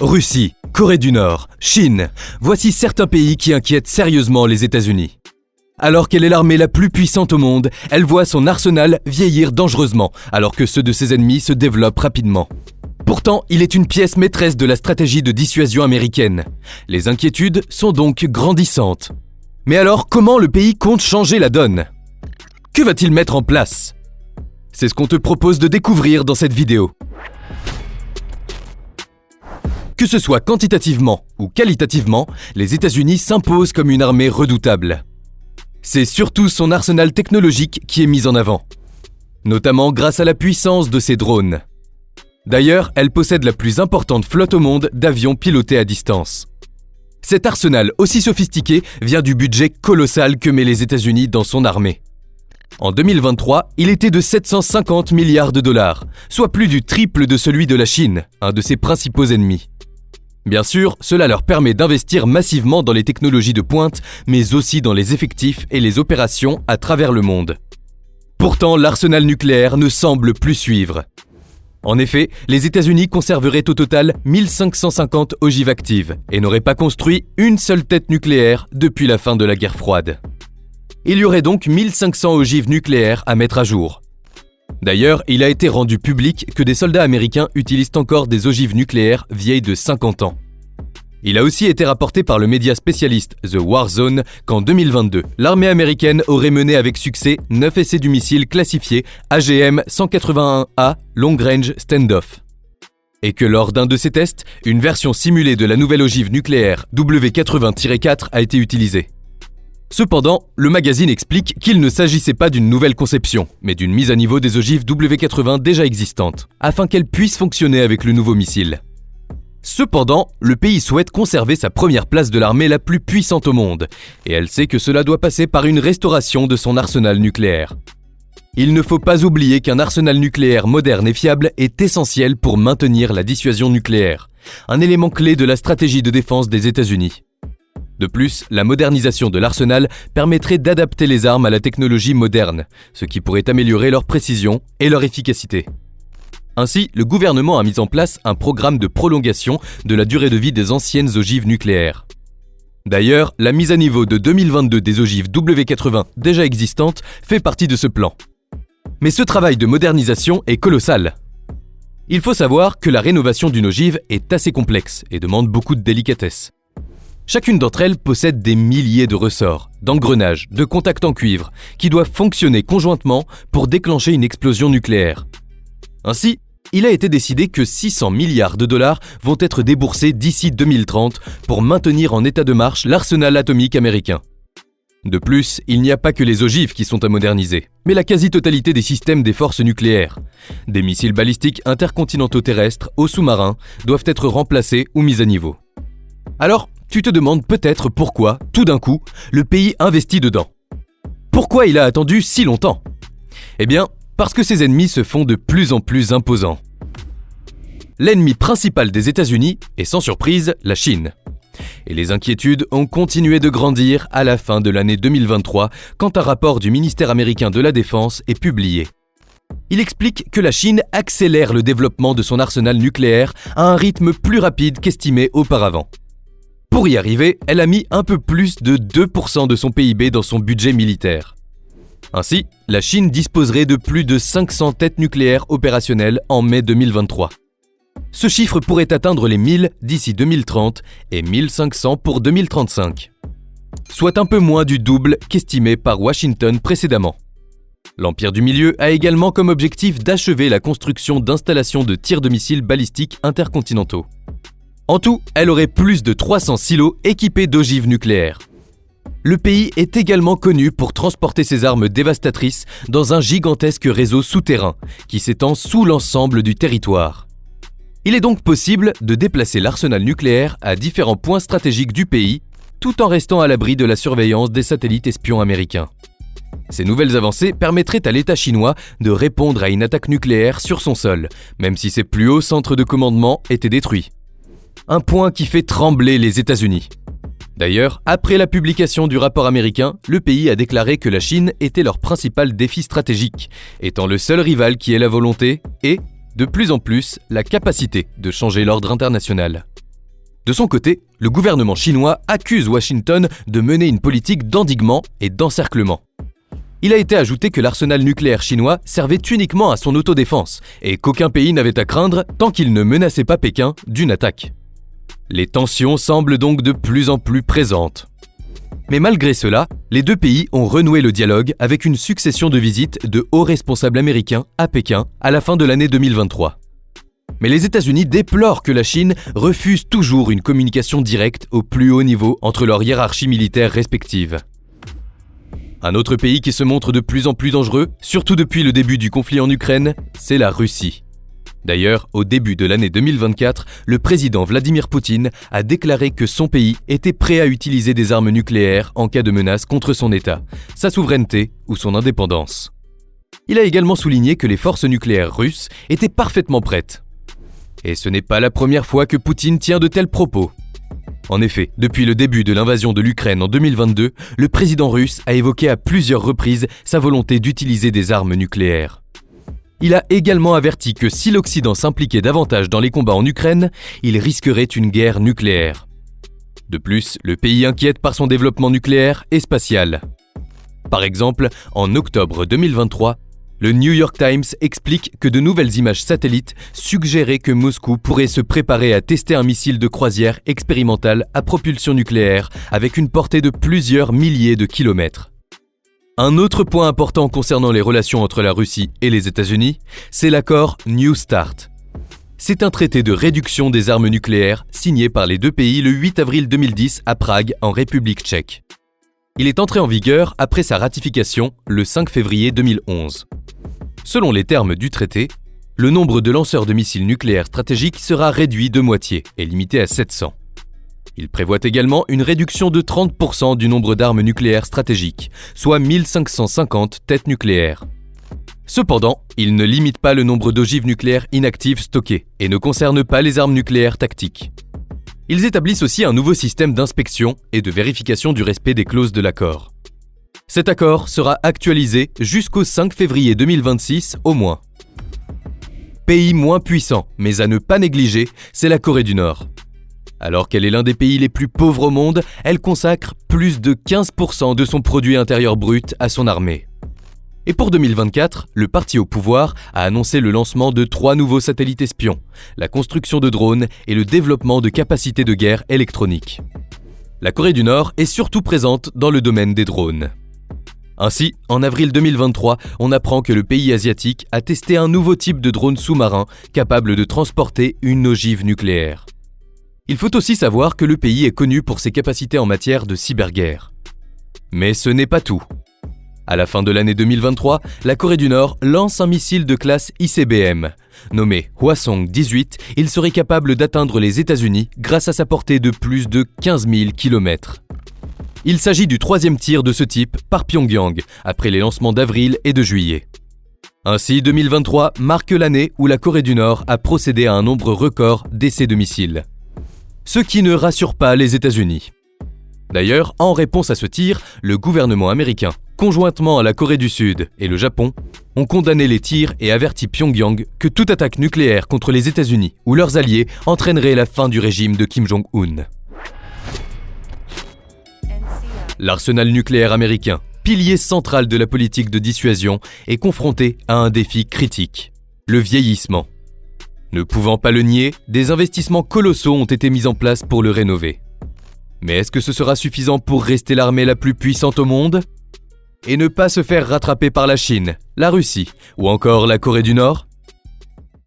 Russie, Corée du Nord, Chine, voici certains pays qui inquiètent sérieusement les États-Unis. Alors qu'elle est l'armée la plus puissante au monde, elle voit son arsenal vieillir dangereusement, alors que ceux de ses ennemis se développent rapidement. Pourtant, il est une pièce maîtresse de la stratégie de dissuasion américaine. Les inquiétudes sont donc grandissantes. Mais alors, comment le pays compte changer la donne ? Que va-t-il mettre en place ? C'est ce qu'on te propose de découvrir dans cette vidéo. Que ce soit quantitativement ou qualitativement, les États-Unis s'imposent comme une armée redoutable. C'est surtout son arsenal technologique qui est mis en avant, notamment grâce à la puissance de ses drones. D'ailleurs, elle possède la plus importante flotte au monde d'avions pilotés à distance. Cet arsenal aussi sophistiqué vient du budget colossal que met les États-Unis dans son armée. En 2023, il était de 750 milliards de dollars, soit plus du triple de celui de la Chine, un de ses principaux ennemis. Bien sûr, cela leur permet d'investir massivement dans les technologies de pointe, mais aussi dans les effectifs et les opérations à travers le monde. Pourtant, l'arsenal nucléaire ne semble plus suivre. En effet, les États-Unis conserveraient au total 1550 ogives actives et n'auraient pas construit une seule tête nucléaire depuis la fin de la guerre froide. Il y aurait donc 1500 ogives nucléaires à mettre à jour. D'ailleurs, il a été rendu public que des soldats américains utilisent encore des ogives nucléaires vieilles de 50 ans. Il a aussi été rapporté par le média spécialiste The War Zone qu'en 2022, l'armée américaine aurait mené avec succès 9 essais du missile classifié AGM-181A Long Range Standoff. Et que lors d'un de ces tests, une version simulée de la nouvelle ogive nucléaire W80-4 a été utilisée. Cependant, le magazine explique qu'il ne s'agissait pas d'une nouvelle conception, mais d'une mise à niveau des ogives W80 déjà existantes, afin qu'elles puissent fonctionner avec le nouveau missile. Cependant, le pays souhaite conserver sa première place de l'armée la plus puissante au monde, et elle sait que cela doit passer par une restauration de son arsenal nucléaire. Il ne faut pas oublier qu'un arsenal nucléaire moderne et fiable est essentiel pour maintenir la dissuasion nucléaire, un élément clé de la stratégie de défense des États-Unis. De plus, la modernisation de l'arsenal permettrait d'adapter les armes à la technologie moderne, ce qui pourrait améliorer leur précision et leur efficacité. Ainsi, le gouvernement a mis en place un programme de prolongation de la durée de vie des anciennes ogives nucléaires. D'ailleurs, la mise à niveau de 2022 des ogives W80 déjà existantes fait partie de ce plan. Mais ce travail de modernisation est colossal. Il faut savoir que la rénovation d'une ogive est assez complexe et demande beaucoup de délicatesse. Chacune d'entre elles possède des milliers de ressorts, d'engrenages, de contacts en cuivre, qui doivent fonctionner conjointement pour déclencher une explosion nucléaire. Ainsi, il a été décidé que 600 milliards de dollars vont être déboursés d'ici 2030 pour maintenir en état de marche l'arsenal atomique américain. De plus, il n'y a pas que les ogives qui sont à moderniser, mais la quasi-totalité des systèmes des forces nucléaires. Des missiles balistiques intercontinentaux terrestres aux sous-marins doivent être remplacés ou mis à niveau. Alors, tu te demandes peut-être pourquoi, tout d'un coup, le pays investit dedans. Pourquoi il a attendu si longtemps ? Eh bien, parce que ses ennemis se font de plus en plus imposants. L'ennemi principal des États-Unis est sans surprise la Chine. Et les inquiétudes ont continué de grandir à la fin de l'année 2023 quand un rapport du ministère américain de la Défense est publié. Il explique que la Chine accélère le développement de son arsenal nucléaire à un rythme plus rapide qu'estimé auparavant. Pour y arriver, elle a mis un peu plus de 2% de son PIB dans son budget militaire. Ainsi, la Chine disposerait de plus de 500 têtes nucléaires opérationnelles en mai 2023. Ce chiffre pourrait atteindre les 1000 d'ici 2030 et 1500 pour 2035, soit un peu moins du double qu'estimé par Washington précédemment. L'Empire du Milieu a également comme objectif d'achever la construction d'installations de tir de missiles balistiques intercontinentaux. En tout, elle aurait plus de 300 silos équipés d'ogives nucléaires. Le pays est également connu pour transporter ses armes dévastatrices dans un gigantesque réseau souterrain qui s'étend sous l'ensemble du territoire. Il est donc possible de déplacer l'arsenal nucléaire à différents points stratégiques du pays, tout en restant à l'abri de la surveillance des satellites espions américains. Ces nouvelles avancées permettraient à l'État chinois de répondre à une attaque nucléaire sur son sol, même si ses plus hauts centres de commandement étaient détruits. Un point qui fait trembler les États-Unis. D'ailleurs, après la publication du rapport américain, le pays a déclaré que la Chine était leur principal défi stratégique, étant le seul rival qui ait la volonté et, de plus en plus, la capacité de changer l'ordre international. De son côté, le gouvernement chinois accuse Washington de mener une politique d'endiguement et d'encerclement. Il a été ajouté que l'arsenal nucléaire chinois servait uniquement à son autodéfense et qu'aucun pays n'avait à craindre tant qu'il ne menaçait pas Pékin d'une attaque. Les tensions semblent donc de plus en plus présentes. Mais malgré cela, les deux pays ont renoué le dialogue avec une succession de visites de hauts responsables américains à Pékin à la fin de l'année 2023. Mais les États-Unis déplorent que la Chine refuse toujours une communication directe au plus haut niveau entre leurs hiérarchies militaires respectives. Un autre pays qui se montre de plus en plus dangereux, surtout depuis le début du conflit en Ukraine, c'est la Russie. D'ailleurs, au début de l'année 2024, le président Vladimir Poutine a déclaré que son pays était prêt à utiliser des armes nucléaires en cas de menace contre son État, sa souveraineté ou son indépendance. Il a également souligné que les forces nucléaires russes étaient parfaitement prêtes. Et ce n'est pas la première fois que Poutine tient de tels propos. En effet, depuis le début de l'invasion de l'Ukraine en 2022, le président russe a évoqué à plusieurs reprises sa volonté d'utiliser des armes nucléaires. Il a également averti que si l'Occident s'impliquait davantage dans les combats en Ukraine, il risquerait une guerre nucléaire. De plus, le pays inquiète par son développement nucléaire et spatial. Par exemple, en octobre 2023, le New York Times explique que de nouvelles images satellites suggéraient que Moscou pourrait se préparer à tester un missile de croisière expérimental à propulsion nucléaire avec une portée de plusieurs milliers de kilomètres. Un autre point important concernant les relations entre la Russie et les États-Unis, c'est l'accord New START. C'est un traité de réduction des armes nucléaires signé par les deux pays le 8 avril 2010 à Prague, en République tchèque. Il est entré en vigueur après sa ratification le 5 février 2011. Selon les termes du traité, le nombre de lanceurs de missiles nucléaires stratégiques sera réduit de moitié et limité à 700. Il prévoit également une réduction de 30% du nombre d'armes nucléaires stratégiques, soit 1550 têtes nucléaires. Cependant, il ne limite pas le nombre d'ogives nucléaires inactives stockées et ne concerne pas les armes nucléaires tactiques. Ils établissent aussi un nouveau système d'inspection et de vérification du respect des clauses de l'accord. Cet accord sera actualisé jusqu'au 5 février 2026 au moins. Pays moins puissant, mais à ne pas négliger, c'est la Corée du Nord. Alors qu'elle est l'un des pays les plus pauvres au monde, elle consacre plus de 15% de son produit intérieur brut à son armée. Et pour 2024, le parti au pouvoir a annoncé le lancement de 3 nouveaux satellites espions, la construction de drones et le développement de capacités de guerre électroniques. La Corée du Nord est surtout présente dans le domaine des drones. Ainsi, en avril 2023, on apprend que le pays asiatique a testé un nouveau type de drone sous-marin capable de transporter une ogive nucléaire. Il faut aussi savoir que le pays est connu pour ses capacités en matière de cyberguerre. Mais ce n'est pas tout. À la fin de l'année 2023, la Corée du Nord lance un missile de classe ICBM. Nommé Hwasong-18, il serait capable d'atteindre les États-Unis grâce à sa portée de plus de 15 000 km. Il s'agit du 3e tir de ce type par Pyongyang, après les lancements d'avril et de juillet. Ainsi, 2023 marque l'année où la Corée du Nord a procédé à un nombre record d'essais de missiles. Ce qui ne rassure pas les États-Unis. D'ailleurs, en réponse à ce tir, le gouvernement américain, conjointement à la Corée du Sud et le Japon, ont condamné les tirs et averti Pyongyang que toute attaque nucléaire contre les États-Unis ou leurs alliés entraînerait la fin du régime de Kim Jong-un. L'arsenal nucléaire américain, pilier central de la politique de dissuasion, est confronté à un défi critique, le vieillissement. Ne pouvant pas le nier, des investissements colossaux ont été mis en place pour le rénover. Mais est-ce que ce sera suffisant pour rester l'armée la plus puissante au monde ? Et ne pas se faire rattraper par la Chine, la Russie ou encore la Corée du Nord ?